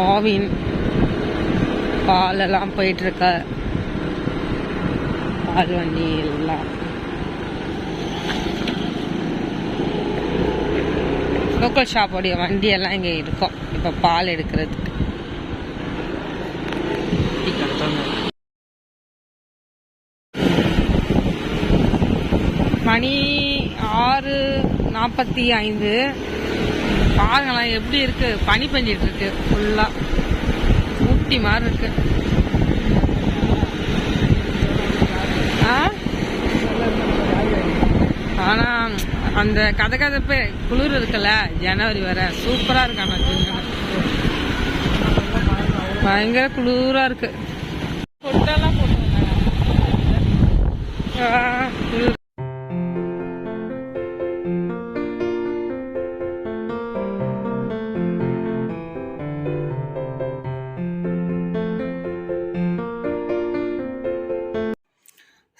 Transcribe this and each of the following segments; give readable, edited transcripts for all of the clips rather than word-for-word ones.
ஆவின் பாலெல்லாம் போயிட்டுருக்க பால் வண்டி எல்லாம் லோக்கல் ஷாப்போடைய வண்டியெல்லாம் இங்கே இருக்கும் இப்போ பால் எடுக்கிறதுக்கு. மணி 6:45. பாருங்களேன் எப்படி இருக்கு, பனி பெஞ்சிட்டு இருக்கு, ஃபுல்லா ஊட்டி மாதிரி இருக்கு. ஆனா அந்த கதகதப்பு குளிர் இருக்குல்ல, ஜனவரி வர சூப்பரா இருக்கு. ஆனா பயங்கர குளிரா இருக்கு. பொட்டெல்லாம் குளிர்.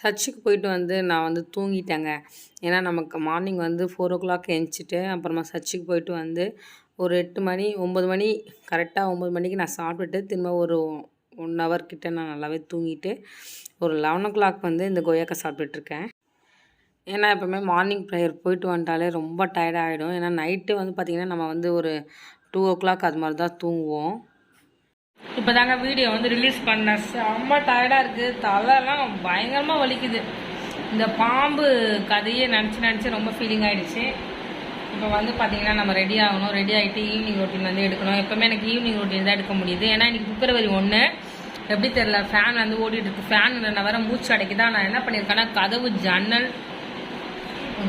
சர்ச்சுக்கு போயிட்டு வந்து நான் வந்து தூங்கிட்டேங்க. ஏன்னா நமக்கு மார்னிங் வந்து 4 o'clock எழுந்திரிச்சிட்டு அப்புறமா சர்ச்சுக்கு போயிட்டு வந்து ஒரு 8 மணி 9 மணி கரெக்டாக 9 மணிக்கு நான் சாப்பிட்டுட்டு திரும்ப ஒரு 1 hour கிட்ட நான் நல்லாவே தூங்கிட்டு ஒரு 11 o'clock வந்து இந்த கொய்யாக்காய் சாப்பிட்டுட்ருக்கேன். ஏன்னா எப்போவுமே மார்னிங் ப்ரேயர் போயிட்டு வந்துட்டாலே ரொம்ப டயர்ட் ஆகிடும். ஏன்னா நைட்டு வந்து பார்த்திங்கன்னா நம்ம வந்து ஒரு 2 o'clock அது மாதிரி தான் தூங்குவோம். இப்போ தாங்க வீடியோ வந்து ரிலீஸ் பண்ணேன். செம்ம டயர்டாக இருக்குது, தலைலாம் பயங்கரமாக வலிக்குது. இந்த பாம்பு கதையே நினச்சி ரொம்ப ஃபீலிங் ஆகிடுச்சு. இப்போ வந்து பார்த்திங்கன்னா நம்ம ரெடி ஆகணும். ரெடி ஆகிட்டு ஈவினிங் ரொட்டீன் வந்து எடுக்கணும். எப்போவுமே எனக்கு ஈவினிங் ரொட்டீன் தான் எடுக்க முடியுது. ஏன்னா இன்றைக்கி February 1 எப்படி தெரில, ஃபேன் வந்து ஓடிட்டு இருக்கு. ஃபேன் நான் வேறு மூச்சு அடைக்குதான். நான் என்ன பண்ணியிருக்கேன்னா கதவு ஜன்னல்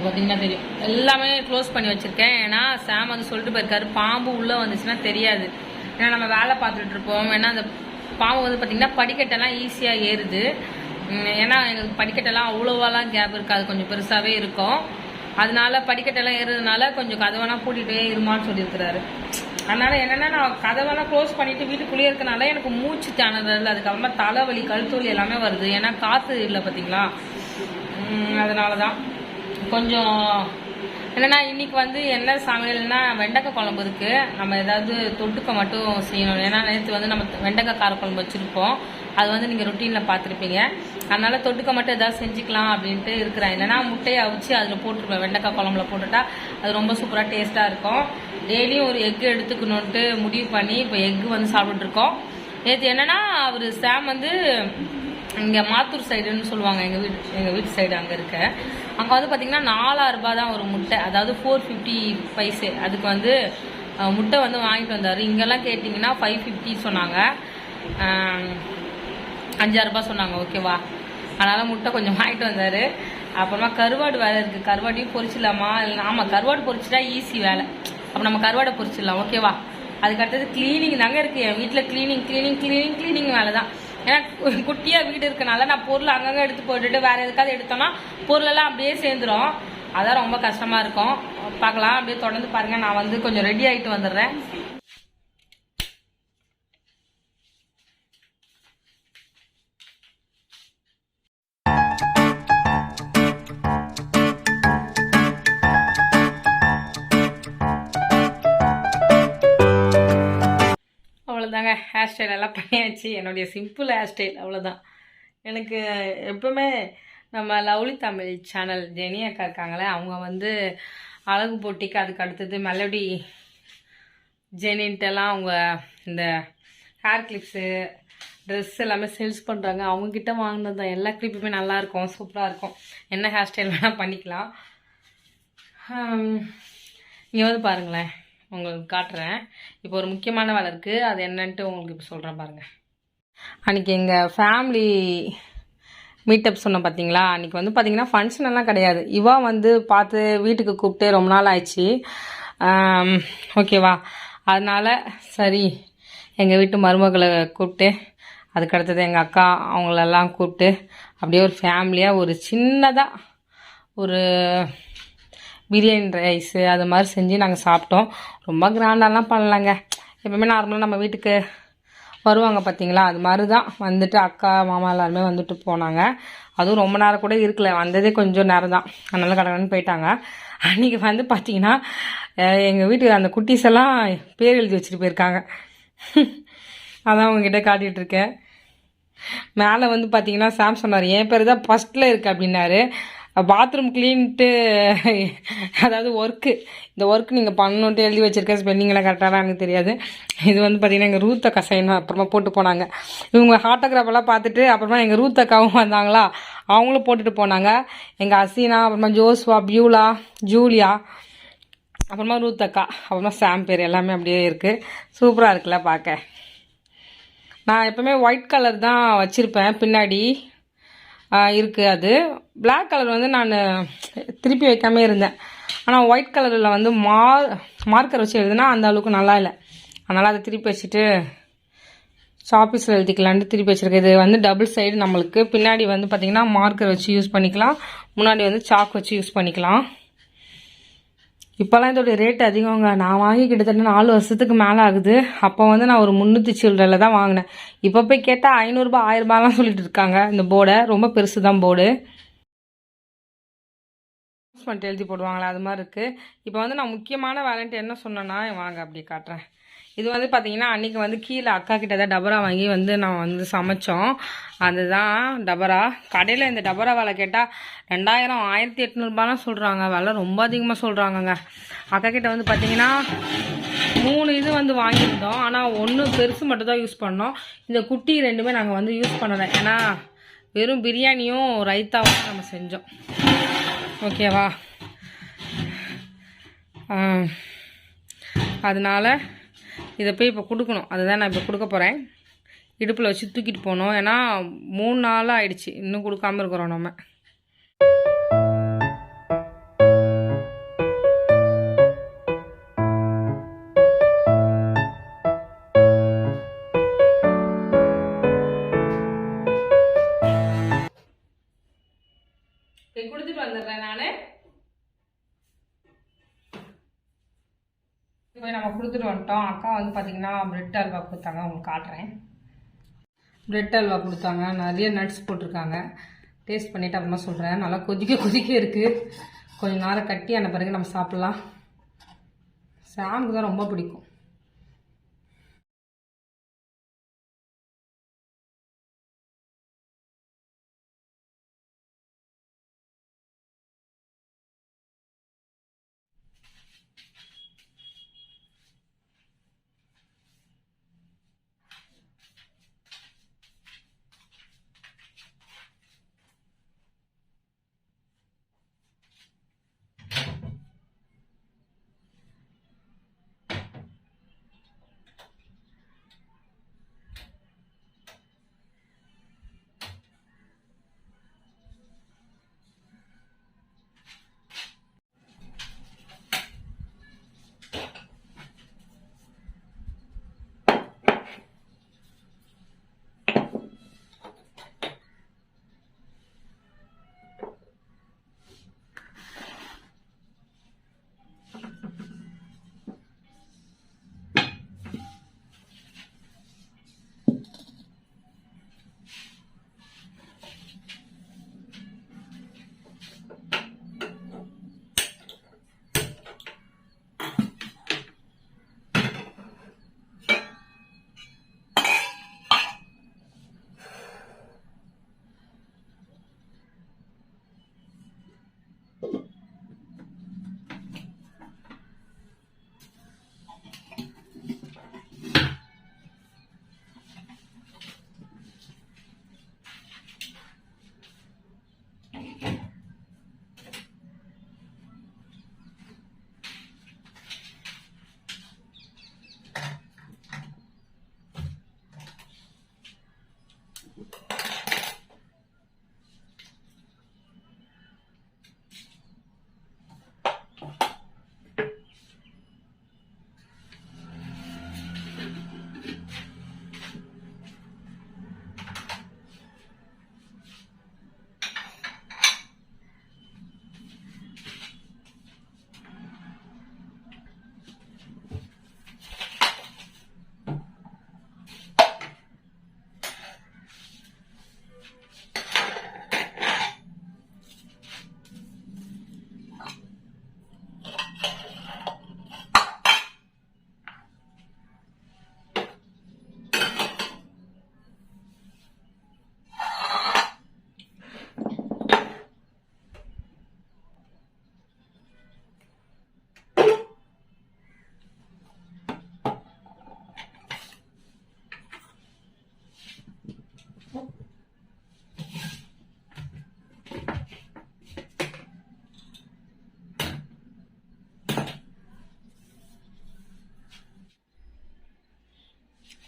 பார்த்திங்கன்னா தெரியும் எல்லாமே க்ளோஸ் பண்ணி வச்சுருக்கேன். ஏன்னா சாம் வந்து சொல்லிட்டு போயிருக்காரு பாம்பு உள்ளே வந்துச்சுன்னா தெரியாது. ஏன்னா நம்ம வேலை பார்த்துட்டு இருப்போம். ஏன்னா அந்த பாம்பு வந்து பார்த்திங்கன்னா படிக்கட்டெல்லாம் ஈஸியாக ஏறுது. ஏன்னா எங்களுக்கு படிக்கட்டெல்லாம் அவ்வளோவாலாம் கேப் இருக்காது, கொஞ்சம் பெருசாகவே இருக்கும். அதனால படிக்கட்டெல்லாம் ஏறுறதுனால கொஞ்சம் கதவெல்லாம் பூட்டிகிட்டே இருமான்னு சொல்லியிருக்கிறாரு. அதனால் என்னென்னா நான் கதவெல்லாம் க்ளோஸ் பண்ணிவிட்டு வீட்டுக்குள்ளேயே இருக்கனால எனக்கு மூச்சு திணறல், அதுக்கப்புறமா தலைவலி கழுத்து வலி எல்லாமே வருது. ஏன்னா காற்று இல்லை பார்த்திங்களா, அதனால தான் கொஞ்சம் என்னென்னா இன்றைக்கி வந்து என்ன சமையல்னா வெண்டைக்காய் குழம்பு இருக்குது. நம்ம ஏதாவது தொட்டுக்க மட்டும் செய்யணும். ஏன்னா நேற்று வந்து நம்ம வெண்டைக்காய் காரக்குழம்பு வச்சுருப்போம். அது வந்து நீங்கள் ரொட்டீனில் பார்த்துருப்பீங்க. அதனால் தொட்டுக்க மட்டும் எதாவது செஞ்சுக்கலாம் அப்படின்ட்டு இருக்கிறேன். இல்லைனா முட்டையை அவிச்சு அதில் போட்டுருப்பேன். வெண்டைக்காய் குழம்புல போட்டுட்டா அது ரொம்ப சூப்பராக டேஸ்ட்டாக இருக்கும். டெய்லியும் ஒரு எக்கு எடுத்துக்கணுன்ட்டு முடிவு பண்ணி இப்போ எக்கு வந்து சாப்பிட்டுருக்கோம். நேற்று என்னென்னா அவர் சாம் வந்து இங்கே மாத்தூர் சைடுன்னு சொல்லுவாங்க, எங்கள் வீட்டு சைடு அங்கே இருக்க. அங்கே வந்து பார்த்திங்கன்னா 4 ரூபாய் தான் ஒரு முட்டை, அதாவது 450 பைசே. அதுக்கு வந்து முட்டை வந்து வாங்கிட்டு வந்தார். இங்கெல்லாம் கேட்டிங்கன்னா 550 சொன்னாங்க, 5 ரூபாய் சொன்னாங்க. ஓகேவா, அதனால் முட்டை கொஞ்சம் வாங்கிட்டு வந்தார். அப்புறமா கருவாடு வேலை இருக்குது, கருவாடையும் பொரிச்சிடலாமா? இல்லை ஆமாம், கருவாடு பொரிச்சிட்டா ஈஸி வேலை. அப்போ நம்ம கருவாடை பொரிச்சிடலாம். ஓகேவா, அதுக்கடுத்தது க்ளீனிங் தாங்க இருக்குது. என் வீட்டில் க்ளீனிங் வேலை தான். ஏன்னா குட்டியாக வீடு இருக்கனால நான் பொருள் அங்கங்கே எடுத்து போட்டுட்டு வேறு எதுக்காவது எடுத்தோன்னா பொருளெல்லாம் அப்படியே சேர்ந்துடும். அதான் ரொம்ப கஷ்டமாக இருக்கும். பார்க்கலாம், அப்படியே தொடர்ந்து பாருங்கள். நான் வந்து கொஞ்சம் ரெடி ஆகிட்டு வந்துடுறேன். அவ்வளோதாங்க, ஹேர் ஸ்டைல் எல்லாம் பண்ணியாச்சு. என்னுடைய சிம்பிள் ஹேர் ஸ்டைல் அவ்வளோதான். எனக்கு எப்பவுமே நம்ம லவ்லி தமிழ் சேனல் ஜெனி அக்கா இருக்காங்களே, அவங்க வந்து அழகு போட்டிக்கு அதுக்கு அடுத்தது மெலடி ஜெனின்ட்டெல்லாம் அவங்க இந்த ஹேர் கிளிப்ஸு ட்ரெஸ் எல்லாமே சேல்ஸ் பண்ணுறாங்க. அவங்கக்கிட்ட வாங்கினது தான். எல்லா கிளிப்புமே நல்லாயிருக்கும், சூப்பராக இருக்கும். என்ன ஹேர் ஸ்டைல் வேணால் பண்ணிக்கலாம். இங்கே வந்து பாருங்களேன், உங்களுக்கு காட்டுறேன். இப்போ ஒரு முக்கியமான வேலை இருக்குது, அது என்னன்ட்டு உங்களுக்கு இப்போ சொல்கிறேன் பாருங்கள். அன்றைக்கி எங்கள் ஃபேமிலி மீட்டப் சொன்னோம் பார்த்தீங்களா, அன்றைக்கி வந்து பார்த்திங்கன்னா ஃபங்க்ஷன் எல்லாம் கிடையாது. இவா வந்து பார்த்து வீட்டுக்கு கூப்பிட்டு ரொம்ப நாள் ஆயிடுச்சு. ஓகேவா, அதனால் சரி எங்கள் வீட்டு மருமகளை கூப்பிட்டு அதுக்கடுத்தது எங்கள் அக்கா அவங்களெல்லாம் கூப்பிட்டு அப்படியே ஒரு ஃபேமிலியாக ஒரு சின்னதாக ஒரு பிரியாணி ரைஸு அது மாதிரி செஞ்சு நாங்கள் சாப்பிட்டோம். ரொம்ப கிராண்டெல்லாம் பண்ணலாங்க. எப்பவுமே நார்மலாக நம்ம வீட்டுக்கு வருவாங்க பார்த்தீங்களா, அது மாதிரி தான் வந்துட்டு அக்கா மாமா எல்லாருமே வந்துட்டு போனாங்க. அதுவும் ரொம்ப நேரம் கூட இருக்கல, வந்ததே கொஞ்சம் நேரம் தான், அதனால கடகடன்னு போயிட்டாங்க. அன்றைக்கி வந்து பார்த்திங்கன்னா எங்கள் வீட்டுக்கு அந்த குட்டீஸ் எல்லாம் பேர் எழுதி வச்சுட்டு போயிருக்காங்க. அதான் உங்ககிட்ட காட்டிகிட்ருக்கேன். மேலே வந்து பார்த்தீங்கன்னா சாம் சொன்னார் என் பேர் தான் ஃபஸ்ட்டில் இருக்குது அப்படின்னாரு. பாத்ரூம் க்ளீன்ட்டு அதாவது ஒர்க்கு இந்த ஒர்க் நீங்கள் பண்ணணுன்ட்டு எழுதி வச்சுருக்கேன். ஸ்பெல்லிங்கெல்லாம் கரெக்டாக எனக்கு தெரியாது. இது வந்து பார்த்திங்கன்னா எங்கள் ரூத்தக்கா சைன் அப்புறமா போட்டு போனாங்க. இவங்க ஆட்டோகிராஃபெல்லாம் பார்த்துட்டு அப்புறமா எங்கள் ரூத்தக்காவும் வந்தாங்களா, அவங்களும் போட்டுட்டு போனாங்க. எங்கள் அசீனா, அப்புறமா ஜோஸ்வா, பியூலா, ஜூலியா, அப்புறமா ரூத்தக்கா, அப்புறமா சாம் பேர் எல்லாமே அப்படியே இருக்குது. சூப்பராக இருக்குல்ல பார்க்க. நான் எப்போவுமே ஒயிட் கலர் தான் வச்சுருப்பேன் பின்னாடி இருக்குது. அது பிளாக் கலர் வந்து நான் திருப்பி வைக்காமே இருந்தேன். ஆனால் ஒயிட் கலரில் வந்து மார்க்கர் வச்சு எழுதுனா அந்த அளவுக்கு நல்லா இல்லை. அதனால் அதை திருப்பி வச்சுட்டு ஷாப்பீஸில் எழுதிக்கலான்ட்டு திருப்பி வச்சுருக்கேன். இது வந்து டபுள் சைடு நம்மளுக்கு. பின்னாடி வந்து பார்த்திங்கன்னா மார்க்கர் வச்சு யூஸ் பண்ணிக்கலாம், முன்னாடி வந்து சாக் வச்சு யூஸ் பண்ணிக்கலாம். இப்போல்லாம் இதோடைய ரேட் அதிகங்க. நான் வாங்கி கிட்டத்தட்ட 4 வருஷத்துக்கு மேலே ஆகுது. அப்போ வந்து நான் ஒரு 300 சில்லறையில் தான் வாங்கினேன். இப்போ போய் கேட்டால் 500 1000 சொல்லிட்டு இருக்காங்க. இந்த போர்டை ரொம்ப பெருசு தான் போர்டு, யூஸ் பண்ணிட்டு எழுதி போடுவாங்களே அது மாதிரி இருக்குது. இப்போ வந்து நான் முக்கியமான வேலைன்ட்டு என்ன சொன்னேன்னா வாங்க அப்படி காட்டுறேன். இது வந்து பார்த்திங்கன்னா அன்றைக்கி வந்து கீழே அக்கா கிட்ட தான் டபரா வாங்கி வந்து நான் வந்து சமைச்சோம். அதுதான் டபரா. கடையில் இந்த டபரா வேலை கேட்டால் 2000 1800 சொல்கிறாங்க. விலை ரொம்ப அதிகமாக சொல்கிறாங்கங்க. அக்கா கிட்ட வந்து பார்த்திங்கன்னா 3 இது வந்து வாங்கியிருந்தோம். ஆனால் 1 பெருசு மட்டும் தான் யூஸ் பண்ணோம். இந்த குட்டி 2மே நாங்கள் வந்து யூஸ் பண்ணலை. ஏன்னா வெறும் பிரியாணியும் ரைத்தாவும் நம்ம செஞ்சோம். ஓகேவா? அதனால் இதை போய் இப்போ கொடுக்கணும். அதுதான் நான் இப்போ கொடுக்க போகிறேன். இடுப்பில் வச்சு தூக்கிட்டு போகணும். ஏன்னா 3 நாள் ஆயிடுச்சு இன்னும் கொடுக்காமல் இருக்கிறோம் நம்ம. கொடுத்துட்டு வந்துடுறேன் நான். இப்போ நம்ம கொடுத்துட்டு வந்துட்டோம். அக்கா வந்து பார்த்திங்கன்னா பிரெட் அல்வா கொடுத்தாங்க. உங்களுக்கு காட்டுறேன். பிரெட் அல்வா கொடுத்தாங்க. நிறைய நட்ஸ் போட்டிருக்காங்க. டேஸ்ட் பண்ணிவிட்டு அப்புறமா சொல்கிறேன். நல்லா கொதிக்க இருக்குது. கொஞ்சம் நேரம் கட்டி ஆன பிறகு நம்ம சாப்பிட்லாம். சாமுக்கு தான் ரொம்ப பிடிக்கும்.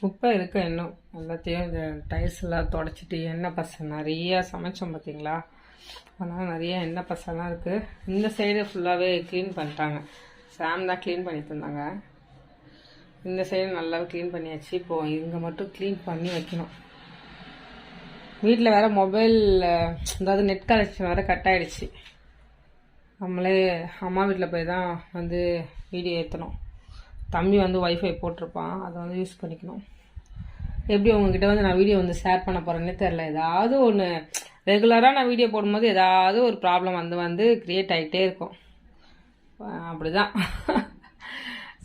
குப்பை இருக்கு இன்னும் எல்லாத்தையும் இந்த டைல்ஸ் எல்லாம் தொடச்சிட்டு எண்ணெய் பசை நிறைய சமைச்சோம் பார்த்தீங்களா, அதனால் நிறைய எண்ணெய் பசைலாம் இருக்குது. இந்த சைடு ஃபுல்லாகவே க்ளீன் பண்ணிட்டாங்க, சாம் தான் க்ளீன் பண்ணி தந்தாங்க. இந்த சைடு நல்லாவே க்ளீன் பண்ணியாச்சு. இப்போது இங்கே மட்டும் க்ளீன் பண்ணி வைக்கணும். வீட்டில் வேறு மொபைல் அதாவது நெட் கனெக்ஷன் வேறு கட் ஆகிடுச்சு. நம்மளே அம்மா வீட்டில் போய் தான் வந்து வீடியோ ஏற்றணும். தம்பி வந்து ஒய்ஃபை போட்டிருப்பான், அதை வந்து யூஸ் பண்ணிக்கணும். எப்படி உங்ககிட்ட வந்து நான் வீடியோ வந்து ஷேர் பண்ண போகிறேன்னே தெரில. ஏதாவது ஒன்று ரெகுலராக நான் வீடியோ போடும்போது ஏதாவது ஒரு ப்ராப்ளம் வந்து க்ரியேட் ஆகிட்டே இருக்கும். அப்படி தான்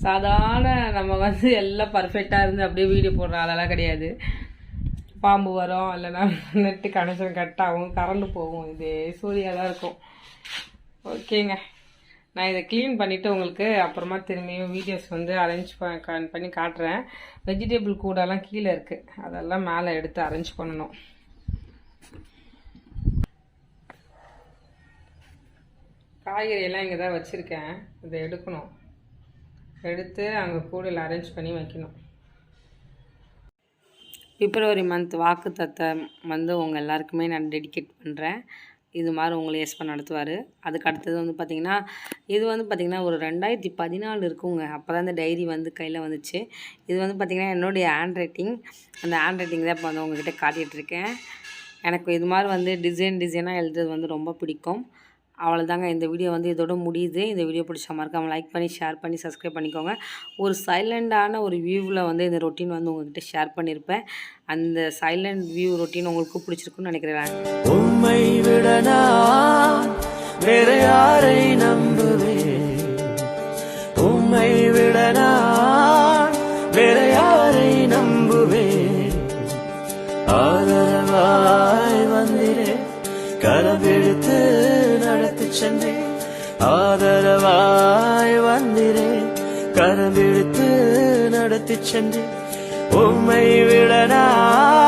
சாதாரண நம்ம வந்து எல்லாம் பர்ஃபெக்டாக இருந்து அப்படியே வீடியோ போடுற ஆளெல்லாம் கிடையாது. பாம்பு வரும், இல்லைன்னா நெட்டு கனெக்ஷன் கட் ஆகும், கரண்ட் போகும், இதே சூரியாக தான் இருக்கும். ஓகேங்க, நான் இதை க்ளீன் பண்ணிவிட்டு உங்களுக்கு அப்புறமா திரும்பியும் வீடியோஸ் வந்து அரேஞ்ச் பண்ணி காட்டுறேன். வெஜிடபிள் கூடெல்லாம் கீழே இருக்குது, அதெல்லாம் மேலே எடுத்து அரேஞ்ச் பண்ணணும். காய்கறியெல்லாம் இங்கே தான் வச்சுருக்கேன், இதை எடுக்கணும். எடுத்து அங்கே கூடையில் அரேஞ்ச் பண்ணி வைக்கணும். பிப்ரவரி மந்த் வாக்கு தத்தம் வந்து உங்கள் எல்லாருக்குமே நான் டெடிகேட் பண்ணுறேன். இது மாதிரி உங்களை எஸ்பா நடத்துவார். அதுக்கு அடுத்தது வந்து பார்த்திங்கன்னா, இது வந்து பார்த்திங்கன்னா ஒரு 2014 இருக்குங்க. அப்போ தான் இந்த டைரி வந்து கையில் வந்துச்சு. இது வந்து பார்த்திங்கன்னா என்னுடைய ஹேண்ட் ரைட்டிங். அந்த ஹேண்ட் ரைட்டிங் தான் இப்போ வந்து உங்கள்கிட்ட காட்டிகிட்ருக்கேன். எனக்கு இது மாதிரி வந்து டிசைனாக எழுதுறது வந்து ரொம்ப பிடிக்கும். அவ்வளோதாங்க, இந்த வீடியோ வந்து இதோட முடியுது. இந்த வீடியோ பிடிச்ச மறக்காமல் லைக் பண்ணி ஷேர் பண்ணி சப்ஸ்கிரைப் பண்ணிக்கோங்க. ஒரு சைலண்டான ஒரு வியூவில் வந்து இந்த ரொட்டீன் வந்து உங்கள்கிட்ட ஷேர் பண்ணியிருப்பேன். அந்த சைலண்ட் வியூ ரொட்டீன் உங்களுக்கு பிடிச்சிருக்குன்னு நினைக்கிறேன். உம்மை விட நான் வேற யாரை நம்புவேன்? உம்மை விட நான் வேற யாரை நம்புவேன்? ஆதரவாய் வந்திரே, கரம்பிடித்து நடத்தி சென்றேன். ஆதரவாய் வந்திரே, கரம்பிடித்து நடத்தி சென்றேன். உம்மை விட நான்